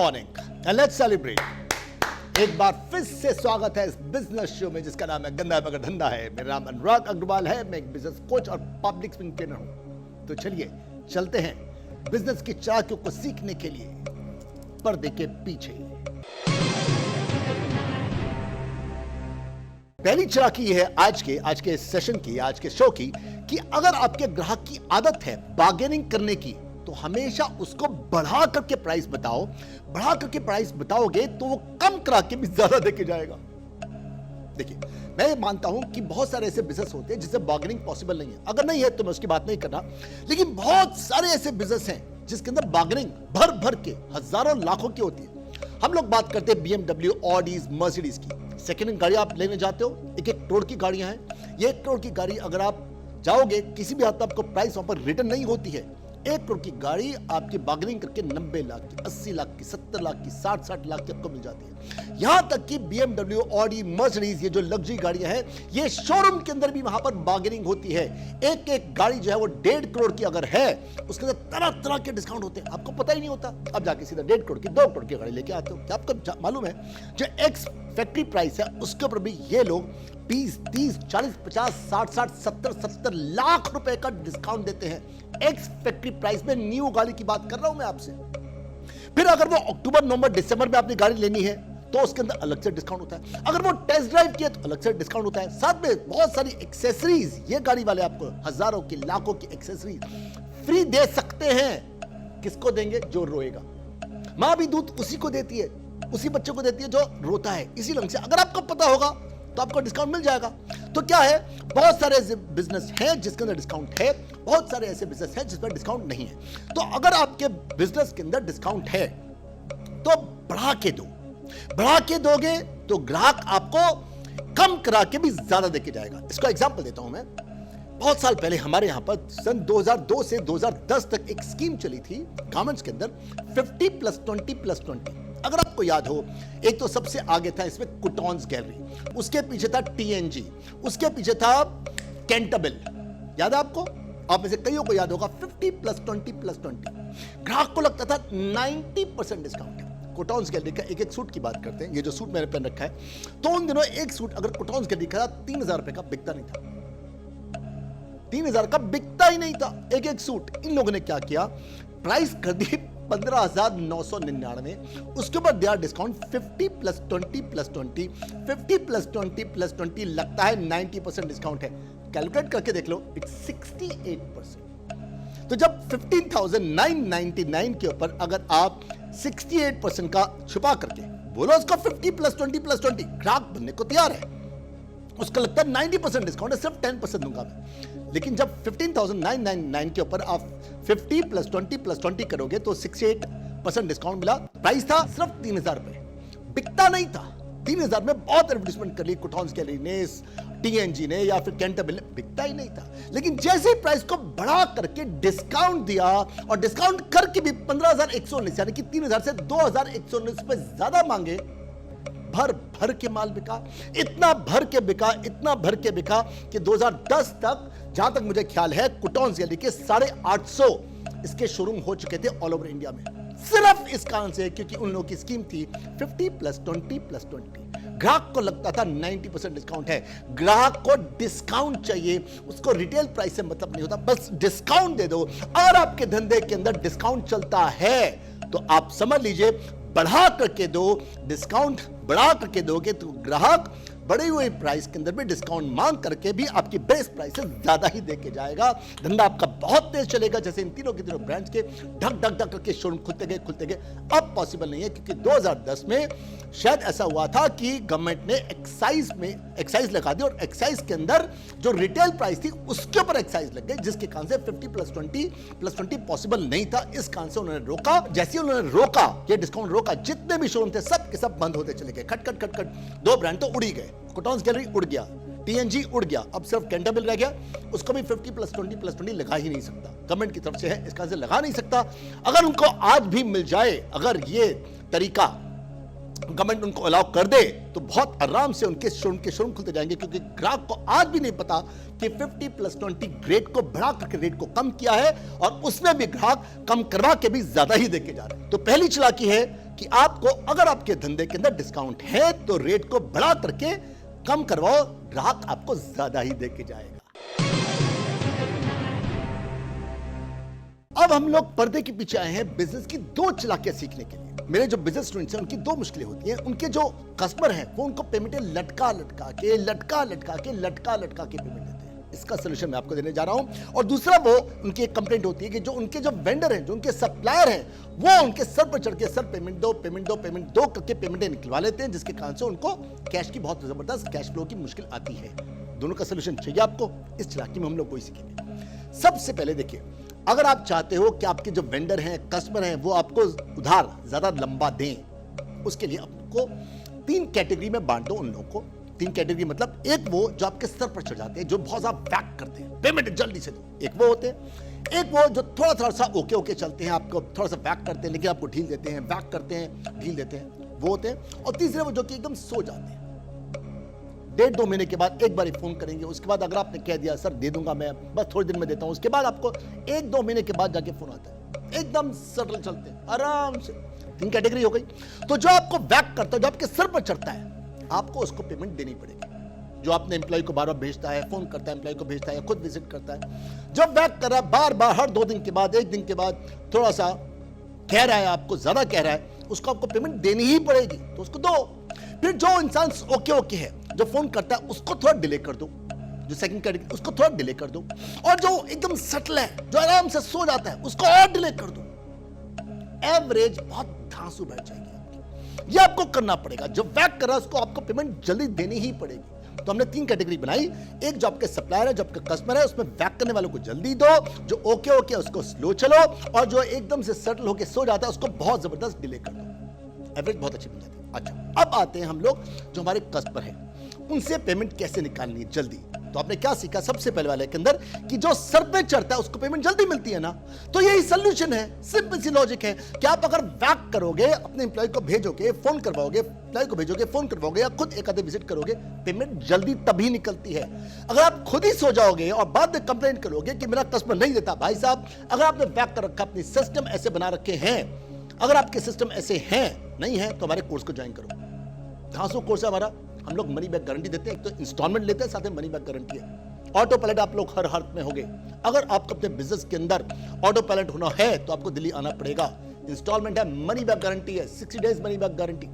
Morning and let's celebrate. एक बार फिर से स्वागत है इस बिजनेस शो में जिसका नाम है गंदा मगर धंधा है। मेरा नाम अनुराग अग्रवाल है, मैं एक बिजनेस कोच और पब्लिक स्पीकिंग ट्रेनर हूं। तो चलिए चलते हैं बिजनेस की चालाकियों को सीखने के लिए पर्दे के पीछे। पहली चालाकी ये है आज के सेशन की, आज के शो की, कि अगर आपके ग्राहक की आदत है बार्गेनिंग करने की तो हमेशा उसको बढ़ा करके प्राइस बताओ। बढ़ा करके प्राइस बताओगे तो वो कम करा के भी ज्यादा देके जाएगा। देखिए, मैं मानता हूं कि बहुत सारे ऐसे बिजनेस होते हैं जिससे बार्गेनिंग पॉसिबल नहीं है। अगर नहीं है तो मैं उसकी बात नहीं कर रहा, लेकिन बहुत सारे ऐसे बिजनेस हैं जिसके अंदर बार्गेनिंग भर भर के हजारों लाखों की होती है। हम लोग बात करते हैं BMW, ऑडीज, मर्सिडीज की। सेकेंड हैंड गाड़ी आप लेने जाते हो, 1-1 करोड़ की गाड़ियां हैं। ये 1 करोड़ की गाड़ी अगर आप जाओगे किसी भी हद तक आपको प्राइस वहां पर रिटर्न नहीं होती है। 1 करोड़ की गाड़ी आपकी बार्गेनिंग करके 90 लाख की, 80 लाख की, 70 लाख की, 60 लाख की आपको मिल जाती है। यहां तक कि BMW, ऑडी, मर्सिडीज, ये जो लग्जरी गाड़ियां हैं, ये शोरूम के अंदर भी वहां पर बार्गेनिंग होती है। एक गाड़ी जो है वो 1.5 करोड़ की अगर है, उसके अंदर तरह तरह के डिस्काउंट होते हैं, आपको पता ही नहीं होता। अब जाके सीधा 1.5 करोड़ की, 2 करोड़ की गाड़ी लेके आते हो। क्या आपको मालूम है जो एक्स फैक्ट्री प्राइस है उसके ऊपर भी ये लोग 20, 30, 40, 50, 60, 70 लाख रुपए का डिस्काउंट देते हैं। एक्स फैक्ट्री प्राइस में न्यू गाड़ी की बात कर रहा हूं मैं आपसे। फिर अगर वो अक्टूबर, नवंबर, दिसंबर में आपने गाड़ी लेनी है तो उसके अंदर अलग से डिस्काउंट होता है। अगर वो टेस्ट ड्राइव किया तो अलग से डिस्काउंट होता है। साथ में बहुत सारी एक्सेसरीज, ये गाड़ी वाले आपको हजारों की, लाखों की एक्सेसरीज फ्री दे सकते हैं। किसको देंगे? जो रोएगा। मां भी दूध उसी को देती है, उसी बच्चे को देती है जो रोता है। इसी ढंग से अगर आपको पता होगा तो आपको डिस्काउंट मिल जाएगा। तो क्या है, बहुत सारे बिजनेस हैं जिसके अंदर डिस्काउंट है, बहुत सारे ऐसे बिजनेस हैं जिसमें डिस्काउंट नहीं है। तो अगर आपके बिजनेस के अंदर डिस्काउंट है तो बढ़ा के दो। बढ़ा के दोगे तो ग्राहक आपको कम करा के भी ज्यादा देके जाएगा। इसका एग्जांपल देता हूं मैं। बहुत साल पहले हमारे यहां पर सन 2002 से 2010 तक एक स्कीम चली थी गारमेंट्स के अंदर, 50+20+20। अगर आपको याद हो, एक तो सबसे आगे था इसमें कुटॉन्स गैलरी, उसके पीछे था TNG, उसके पीछे था कैंटाबिल। याद है आपको? आप में से कईयों को याद होगा 50+20+20। ग्राहक को लगता था 90% डिस्काउंट है। कुटॉन्स गैलरी का एक सूट की बात करते हैं। ये जो सूट मैंने पहन रखा है, तो उन दिनों एक सूट अगर कुटॉन्स गैलरी का 3000 रुपए का बिकता नहीं था। 3000 का बिकता ही नहीं था एक सूट। इन लोगों ने क्या किया, प्राइस कर दी 15,999। उसके बाद दिया डिस्काउंट 50+20+20। 50+20+20 लगता है 90% डिस्काउंट है। कैलकुलेट करके देख लो, इट्स 68%। तो जब 15,999 के ऊपर अगर आप 68% का छुपा करके बोलो उसका 50+20+20, ग्राहक बनने को तैयार है। उसका लगता है 90% डिस्काउंट है, सिर्फ 10% दूंगा मैं। लेकिन जब 15,999 के ऊपर आप 50+20+20 करोगे तो 68% डिस्काउंट मिला। प्राइस था सिर्फ 3,000 रुपए, बिकता नहीं था। 3,000 में बहुत एडवर्टाइजमेंट कर ली कुटॉन्स गैलरी ने, TNG ने या फिर कैंटाबिल ने, बिकता ही नहीं था। लेकिन जैसे ही प्राइस को बढ़ा करके डिस्काउंट दिया, और डिस्काउंट करके भी 15,119 यानी कि 3,000 से 2,119 रुपए ज्यादा मांगे, भर भर के माल बिका। इतना भर के बिका, इतना भर के बिका कि 2010 तक, जहां तक मुझे ख्याल है, कुटॉन्स गैलरी के 850 इसके शोरूम हो चुके थे ऑल ओवर इंडिया में। सिर्फ इस कारण से क्योंकि उन लोगों की स्कीम थी 50+20+20। ग्राहक को लगता था 90% डिस्काउंट है। ग्राहक को डिस्काउंट चाहिए, उसको रिटेल प्राइस से मतलब नहीं होता, बस डिस्काउंट दे दो। और आपके धंधे के अंदर डिस्काउंट चलता है तो आप समझ लीजिए, बढ़ा करके दो, डिस्काउंट बढ़ा करके दोगे तो ग्राहक बढ़ी हुई प्राइस के अंदर भी डिस्काउंट मांग करके भी आपकी बेस प्राइस से ज्यादा ही देके जाएगा। धंधा आपका बहुत तेज चलेगा। जैसे इन तीनों के तीनों ब्रांड्स के ढक ढक ढक करके शोरूम खुलते गए। अब पॉसिबल नहीं है क्योंकि 2010 में शायद ऐसा हुआ था कि गवर्नमेंट ने एक्साइज लगा दी, और एक्साइज के अंदर जो रिटेल प्राइस थी उसके ऊपर एक्साइज लग गई, जिसके कारण से 50+20+20 पॉसिबल नहीं था। इस कारण से उन्होंने रोका। जैसे उन्होंने रोका, ये डिस्काउंट रोका, जितने भी शोरूम थे सब के सब बंद होते चले गए। खट 2 ब्रांड तो उड़ी गए। कुटॉन्स गैलरी उड़ गया, TNG उड़ गया, अब सिर्फ कैंटाबिल रह गया। उसको भी 50+20+20 लगा ही नहीं सकता, गवर्नमेंट की तरफ से है, इसका से लगा नहीं सकता। अगर उनको आज भी मिल जाए, अगर ये तरीका गवर्नमेंट उनको अलाउ कर दे तो बहुत आराम से उनके शोरूम खुलते जाएंगे, क्योंकि ग्राहक को आज भी नहीं पता कि 50+20 ग्रेड को बढ़ा करके रेट को कम किया है, और उसमें भी ग्राहक कम करवा के भी ज्यादा ही देके जा रहे हैं। तो पहली चालाकी है कि आपको अगर आपके धंधे के अंदर डिस्काउंट है तो रेट को बढ़ा करके कम करवाओ, ग्राहक आपको ज्यादा ही देके जाएगा। अब हम लोग पर्दे के पीछे आए हैं बिजनेस की दो चालाकियां सीखने के लिए। मेरे जो बिजनेस स्टूडेंट्स हैं उनकी दो मुश्किलें होती हैं। उनके जो कस्टमर हैं वो उनको पेमेंट लटका लटका के पेमेंट देते हैं। इसका सोल्यूशन मैं आपको देने जा रहा हूं। और दूसरा वो उनकी एक कंप्लेंट होती है कि जो उनके जो वेंडर हैं, जो उनके सप्लायर हैं, वो उनके सर पर चढ़ के सर पेमेंट दो करके पेमेंटें निकलवा लेते हैं, जिसके कारण से उनको कैश की बहुत जबरदस्त कैश फ्लो की मुश्किल आती है। दोनों का सोल्यूशन चाहिए आपको, इस चालाकी में हम लोग वही सीखेंगे। सबसे पहले देखिए, अगर आप चाहते हो कि आपके जो वेंडर हैं, कस्टमर हैं, वो आपको उधार ज्यादा लंबा दें, उसके लिए आपको 3 कैटेगरी में बांट दो उन लोगों को। 3 कैटेगरी मतलब एक वो जो आपके स्तर पर चढ़ जाते हैं, जो बहुत ज्यादा बैक करते हैं, पेमेंट जल्दी से दो, एक वो होते हैं। एक वो जो थोड़ा सा ओके चलते हैं, आपको थोड़ा सा बैक करते हैं लेकिन आपको ढील देते हैं, बैक करते हैं ढील देते हैं, वो होते हैं। और तीसरे वो जो कि एकदम सो जाते हैं, 1.5-2 महीने के बाद एक बार फोन करेंगे, उसके बाद अगर आपने कह दिया सर दे दूंगा मैं, बस थोड़े दिन में देता हूं, उसके बाद आपको 1-2 महीने के बाद जाके फोन आता है, एकदम सटल चलते हैं आराम से। 3 कैटेगरी हो गई। तो जो आपको बैक करता है, जो आपके सर पर चढ़ता है, आपको उसको पेमेंट देनी पड़ेगी। जो आपने एम्प्लॉय को बार बार भेजता है, फोन करता है, एम्प्लॉय को भेजता है या खुद विजिट करता है, जब बैक कर रहा है बार बार, हर 2 दिन के बाद, 1 दिन के बाद थोड़ा सा कह रहा है, आपको ज्यादा कह रहा है, उसको आपको पेमेंट देनी ही पड़ेगी, तो उसको दो। फिर जो इंसान ओके है, जो फोन करता है, उसको थोड़ा डिले कर दो। जो सेकंड कैटेगरी, उसको थोड़ा डिले कर दो। और जो एकदम सटल है, जो आराम से सो जाता है, उसको और डिले कर दो। एवरेज बहुत धांसू बैठ जाएगी आपकी। ये आपको करना पड़ेगा। जो बैक कर रहा है उसको आपको पेमेंट जल्दी देनी ही पड़ेगी। तो हमने 3 कैटेगरी बनाई। एक जो आपके सप्लायर है, जो आपके कस्टमर है, उसमें बैक करने वालों को जल्दी दो, जो ओके उसको स्लो चलो, और जो एकदम से सेटल होकर सो जाता है उसको बहुत जबरदस्त डिले कर दो। एवरेज बहुत अच्छी बन जाती है। अच्छा, अब आते हैं हम लोग जो हमारे कस्टमर हैं, उनसे पेमेंट कैसे निकालनी है जल्दी। तो आपने क्या सीखा सबसे पहले वाले के अंदर, कि जो सर पे चढ़ता है उसको पेमेंट जल्दी मिलती है ना। तो यही सोल्यूशन है, सिंपल सी लॉजिक है कि आप अगर बैक करोगे, अपने एम्प्लॉय को भेजोगे, फोन करवाओगे, एम्प्लॉय को भेजोगे, फोन करवाओगे, या खुद एक आधे विजिट करोगे, पेमेंट जल्दी तभी निकलती है। अगर आप खुद ही सो जाओगे और बाद में कंप्लेन करोगे कि मेरा कस्टमर नहीं देता, भाई साहब, अगर आपने बैक कर रखा, अपनी सिस्टम ऐसे बना रखे हैं, अगर आपके सिस्टम ऐसे हैं नहीं है, तो हमारे कोर्स को ज्वाइन करो। धांसू कोर्स है हमारा। हम लोग मनी बैक गारंटी देते हैं, एक तो इंस्टॉलमेंट लेते हैं, साथ में मनी बैक गारंटी है। ऑटो पायलट आप लोग हर हालत में होंगे। अगर आपको अपने बिजनेस के अंदर ऑटो पायलट होना है तो आपको दिल्ली आना पड़ेगा। इंस्टॉलमेंट है, मनी बैक गारंटी है, 60 डेज मनी बैक गारंटी।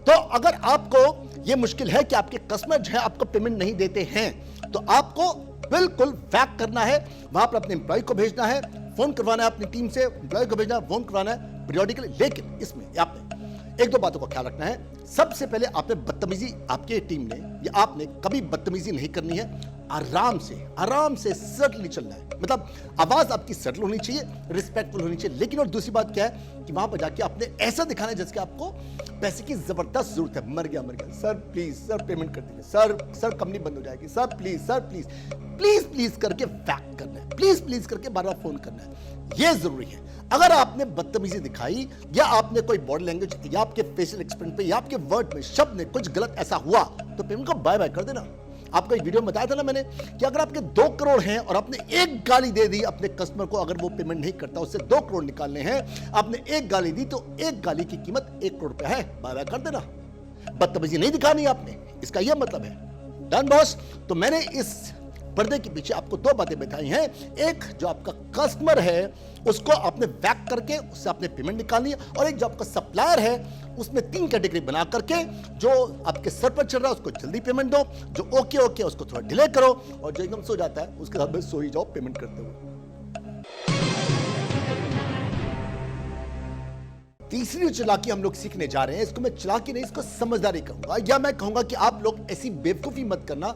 तो अगर आपको ये मुश्किल है कि आपके कस्टमर जो है आपको पेमेंट नहीं देते हैं, तो आपको बिल्कुल बैक करना है। वहां पर अपने एम्प्लॉय को भेजना है, फोन करवाना है अपनी टीम से, एम्प्लॉय को भेजना है, फोन करवाना है पीरियोडिकली। लेकिन इसमें आपने 1-2 बातों का ख्याल रखना है। सबसे पहले आपने बदतमीजी, आपके टीम ने या आपने कभी बदतमीजी नहीं करनी है। आराम से सटली चलना है। मतलब आवाज आपकी सटल होनी चाहिए, रिस्पेक्टफुल होनी चाहिए। लेकिन और दूसरी बात क्या है कि वहां पर जाके आपने ऐसा दिखाना है जैसे आपको पैसे की जबरदस्त जरूरत है। मर गया सर, प्लीज सर पेमेंट कर दीजिए, सर कंपनी बंद हो जाएगी, सर प्लीज करके बैक करना है, प्लीज करके बार बार फोन करना है। यह जरूरी है। अगर आपने बदतमीजी दिखाई, या आपने कोई बॉडी लैंग्वेज, या आपके फेशियल एक्सप्रेशन पे, या आपके वर्ड में, शब्द में कुछ गलत ऐसा हुआ, तो पेमेंट को बाय बाय कर देना। आपको एक वीडियो में बताया था ना मैंने कि अगर आपके 2 करोड़ हैं और आपने एक गाली दे दी अपने कस्टमर को, अगर वो पेमेंट नहीं करता, उससे 2 करोड़ निकालने हैं, आपने एक गाली दी, तो एक गाली की कीमत 1 करोड़ रुपया है, बाय बाय कर देना। बदतमीजी नहीं दिखानी आपने, इसका यह मतलब है। Done boss. तो मैंने इस पर्दे के पीछे आपको 2 बातें बताई हैं। एक, जो आपका कस्टमर है उसको आपने बैक करके उससे आपने पेमेंट निकालनी है, और एक जो आपका सप्लायर है उसमें 3 कैटेगरी बना करके, जो आपके सर पर चल रहा है उसको जल्दी पेमेंट दो, जो ओके उसको थोड़ा डिले करो, और जो एकदम सो जाता है उसके साथ में सो ही जाओ पेमेंट करते हुए। तीसरी चालाकी हम लोग सीखने जा रहे हैं, इसको मैं चालाकी नहीं, इसको समझदारी कहूंगा, या मैं कहूंगा कि आप लोग ऐसी बेवकूफी मत करना।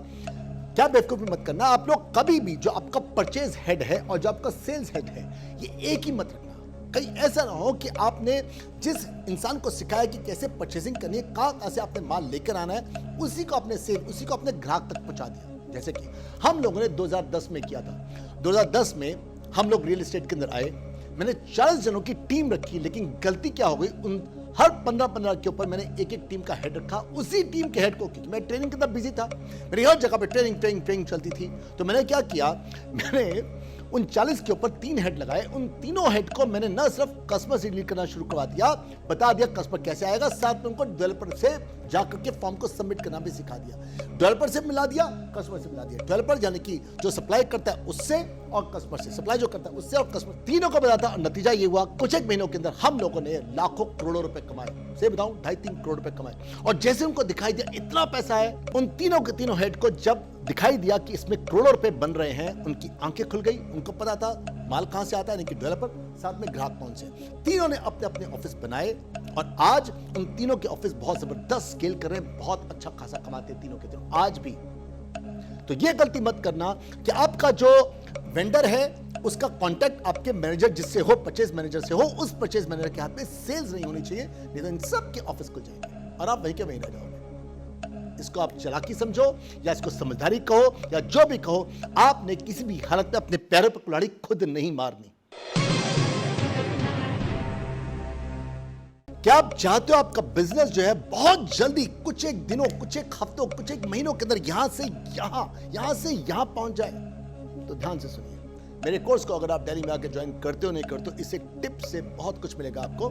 क्या बेवकूफी मत करना, आप लोग कभी भी जो आपका परचेज हेड है और जो आपका सेल्स हेड है, ये एक ही मत रखना। कहीं ऐसा ना हो कि आपने जिस इंसान को सिखाया कि कैसे परचेसिंग करनी है, कहां से आपने माल लेकर आना है, उसी को अपने ग्राहक तक पहुंचा दिया। जैसे कि हम लोगों ने 2010 में किया था। 2010 में हम लोग रियल एस्टेट के अंदर आए, मैंने 40 जनों की टीम रखी, लेकिन गलती क्या हो गई, उन हर 15-15 के ऊपर मैंने एक टीम का हेड रखा। उसी टीम के हेड को, क्योंकि मैं ट्रेनिंग के अंदर बिजी था, मेरी हर जगह पे ट्रेनिंग चलती थी, तो मैंने क्या किया, मैंने 39 के ऊपर 3 हेड लगाए। उन तीनों हेड को मैंने न सिर्फ कस्टमर से डील करना शुरू करवा दिया, बता दिया कस्टमर कैसे आएगा, साथ में उनको डेवलपर से जाकर के फॉर्म को सबमिट करना भी सिखा दिया। डेवलपर से मिला दिया, कस्टमर से मिला दिया। डेवलपर यानी कि जो सप्लाई करता है उससे, और कस्टमर से, सप्लाई जो करता है उससे और कस्टमर, तीनों को बताता। और नतीजा ये हुआ, कुछ एक महीनों के अंदर हम लोगों ने लाखों करोड़ों रुपए कमाए। से बताऊं 2.5-3 करोड़ रुपए कमाए। और जैसे उनको दिखाई दिया इतना पैसा है, उन तीनों के तीनों हेड को जब दिखाई दिया कि इसमें करोड़ों रुपए बन रहे हैं, उनकी आंखें खुल गई। उनको पता था माल कहां से आता है, यानी कि डेवलपर, साथ में ग्राहक कौन से। तीनों ने अपने अपने ऑफिस बनाए और आज उन तीनों के ऑफिस बहुत जबरदस्त स्केल कर रहे हैं, बहुत अच्छा खासा कमाते हैं तीनों के तीनों आज भी। तो ये गलती मत करना कि आपका जो वेंडर है उसका कांटेक्ट आपके मैनेजर जिससे हो, परचेज मैनेजर से हो, उस परचेज मैनेजर के हाथ में सेल्स नहीं होनी चाहिए, नहीं तो इन सब के ऑफिस खुल जाएंगे और आप वहीं के वहीं रह जाओगे। इसको आप चालाकी समझो या इसको समझदारी कहो या जो भी कहो, आपने किसी भी हालत में अपने पैरों पर कुल्हाड़ी खुद नहीं मारनी। क्या आप चाहते हो आपका बिजनेस जो है बहुत जल्दी, कुछ एक दिनों, कुछ एक हफ्तों, कुछ एक महीनों के अंदर यहां से यहां पहुंच जाए? तो ध्यान से सुनिए, मेरे कोर्स को अगर आप दिल्ली में आकर ज्वाइन करते हो नहीं करते हो, इस एक टिप से बहुत कुछ मिलेगा आपको।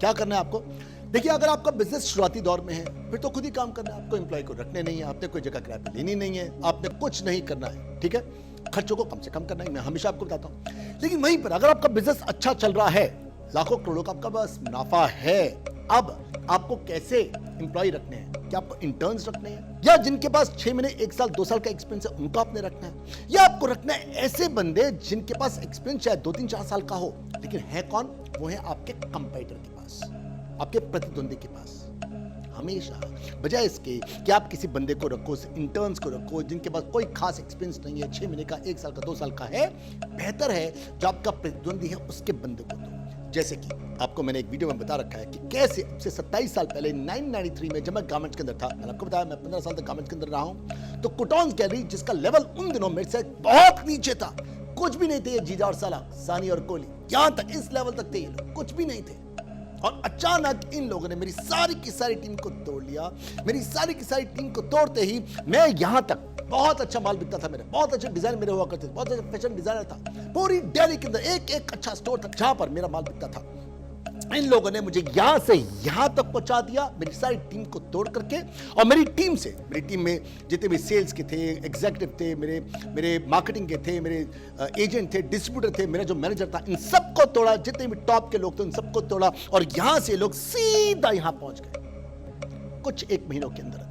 क्या करना है आपको? देखिए, अगर आपका बिजनेस शुरुआती दौर में है फिर तो खुद ही काम करना है, आपको एम्प्लॉय को रखने नहीं है, आपने कोई जगह किराए पे लेनी नहीं है, आपने कुछ नहीं करना है, ठीक है? खर्चों को कम से कम करना है, मैं हमेशा आपको बताता हूं। लेकिन वहीं पर अगर आपका बिजनेस अच्छा चल रहा है, लाखों करोड़ों का आपका बस मुनाफा है, अब आपको कैसे एम्प्लॉय रखने हैं? क्या आपको इंटर्न्स रखने हैं, या जिनके पास 6 महीने, 1 साल, 2 साल का एक्सपीरियंस है उनको आपने रखना है, या आपको रखना है ऐसे बंदे जिनके पास एक्सपीरियंस चाहे 2-3-4 साल का हो, लेकिन है कौन? वो है आपके कंपीटर के पास, आपके प्रतिद्वंदी के पास। हमेशा बजाय इसके कि आप किसी बंदे को रखो, इंटर्न्स को रखो जिनके पास कोई खास एक्सपीरियंस नहीं है, 6 महीने का, 1 साल का, 2 साल का है, बेहतर है जो आपका प्रतिद्वंदी है उसके बंदे को दो। जैसे कि आपको मैंने एक वीडियो में बता रखा है कि कैसे अब से 27 साल पहले 1993 में जब मैं गारमेंट्स के अंदर था, मैंने आपको बताया मैं 15 साल तक गारमेंट्स के अंदर रहा हूं, तो कुटॉन्स गैलरी जिसका लेवल उन दिनों मेरे से बहुत नीचे था, कुछ भी नहीं थे ये जीजा और साला, सानी और कोहली, यहां तक इस लेवल तक थे ये लोग, कुछ भी नहीं थे। और अचानक इन लोगों ने मेरी सारी की सारी टीम को तोड़ लिया। मेरी सारी की सारी टीम को तोड़ते ही मैं यहां तक, बहुत अच्छा माल बिकता था मेरा, बहुत अच्छे डिजाइन मेरे हुआ करते थे, बहुत अच्छा फैशन डिजाइनर था, पूरी दिल्ली के अंदर एक एक अच्छा स्टोर था जहां पर मेरा माल बिकता था। इन लोगों ने मुझे यहां से यहां तक पहुंचा दिया, मेरी सारी टीम को तोड़ करके। और मेरी टीम में जितने भी सेल्स के थे, एग्जीक्यूटिव थे, मेरे मार्केटिंग के थे, मेरे एजेंट थे, डिस्ट्रीब्यूटर थे, मेरा जो मैनेजर था, इन सबको तोड़ा। जितने भी टॉप के लोग थे उन सबको तोड़ा और यहां से लोग सीधा यहां पहुंच गए कुछ एक महीनों के अंदर।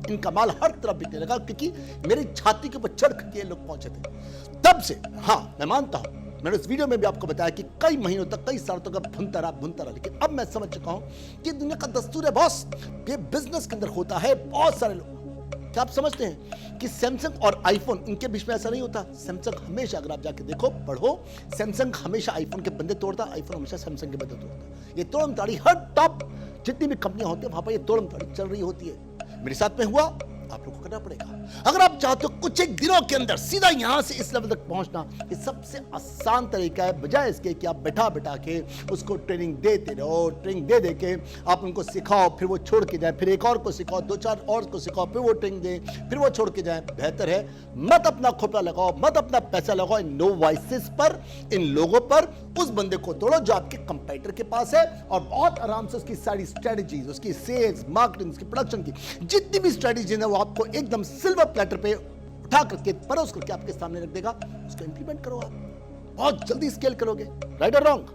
इनका माल हर तरफ बिकने लगा क्योंकि मेरी छाती के ऊपर चढ़ करके लोग पहुंचे थे। तब से, हाँ मैं मानता हूं, मैंने उस वीडियो में भी आपको बताया कि कई महीनों तक, कई सालों तक भुनता रहा, लेकिन अब मैं समझ चुका हूं कि दुनिया का दस्तूर है बॉस, ये बिजनेस के अंदर होता है। बहुत सारे लोग, क्या आप समझते हैं कि सैमसंग और आईफोन, इनके बीच में ऐसा नहीं होता? सैमसंग हमेशा, अगर आप जाके देखो, पढ़ो, सैमसंग हमेशा आईफोन के बंदे तोड़ता, आईफोन हमेशा सैमसंग के बंदे तोड़ता। ये तोड़म ताड़ी हर टॉप जितनी भी कंपनियां होती है वहां पर ये तोड़म ताड़ी चल रही होती है। मेरे साथ में हुआ, आप लोगों को करना पड़ेगा। अगर आप चाहते हो कुछ एक दिनों के अंदर सीधा यहां से इस लेवल तक पहुंचना, ये सबसे आसान तरीका है, बजाय इसके कि आप बैठा के उसको ट्रेनिंग देते रहो। ट्रेनिंग दे के आप उनको सिखाओ, फिर वो छोड़ के जाए, फिर एक और को सिखाओ, 2-4 और को सिखाओ, फिर वो ट्रेनिंग दे, फिर वो छोड़ के जाए। बेहतर है मत अपना खोपड़ा लगाओ, मत अपना पैसा लगाओ इन नो वॉइसेस पर, इन लोगों पर। उस बंदे को तोड़ो जो आपके कंपीटर के पास है और बहुत आराम से उसकी सारी स्ट्रेटजीज, उसकी सेल्स, मार्केटिंग, उसकी प्रोडक्शन की जितनी भी स्ट्रेटजीज है वो आपको एकदम सिल्वर प्लेटर पे उठा करके, परोस करके आपके सामने रख देगा। उसको इंप्लीमेंट करो, आप बहुत जल्दी स्केल करोगे। राइट और रॉन्ग?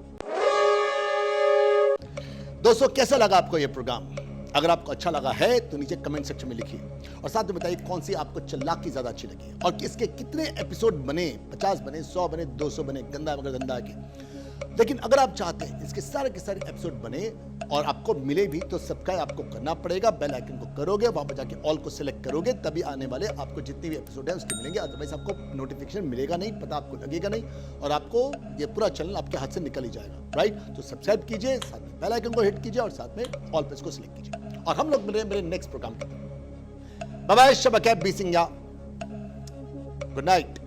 दोस्तों, कैसा लगा आपको यह प्रोग्राम? अगर आपको अच्छा लगा है तो नीचे कमेंट सेक्शन में लिखिए और साथ में बताइए कौन सी आपको चालाकी ज्यादा अच्छी लगी और इसके कितने एपिसोड बने, 50 बने, 100 बने, 200 बने, गंदा मगर धंधा के। लेकिन अगर आप चाहते हैं इसके सारे के सारे एपिसोड बने और आपको मिले भी, तो सब्सक्राइब आपको करना पड़ेगा। बेल आइकन को करोगे, वहां पर जाके ऑल को सिलेक्ट करोगे, तभी आने वाले आपको जितने भी एपिसोड है उसके मिलेंगे। अदरवाइज आपको नोटिफिकेशन मिलेगा नहीं, पता आपको लगेगा नहीं और आपको ये पूरा चैनल आपके हाथ से निकल ही जाएगा। राइट? तो सब्सक्राइब कीजिए, साथ में बेल आइकन को हिट कीजिए और साथ में ऑल पे इसको सिलेक्ट कीजिए। और हम लोग मिले मेरे नेक्स्ट प्रोग्राम के। बाय बाय, शबा कैब बी सिंह, गुड नाइट।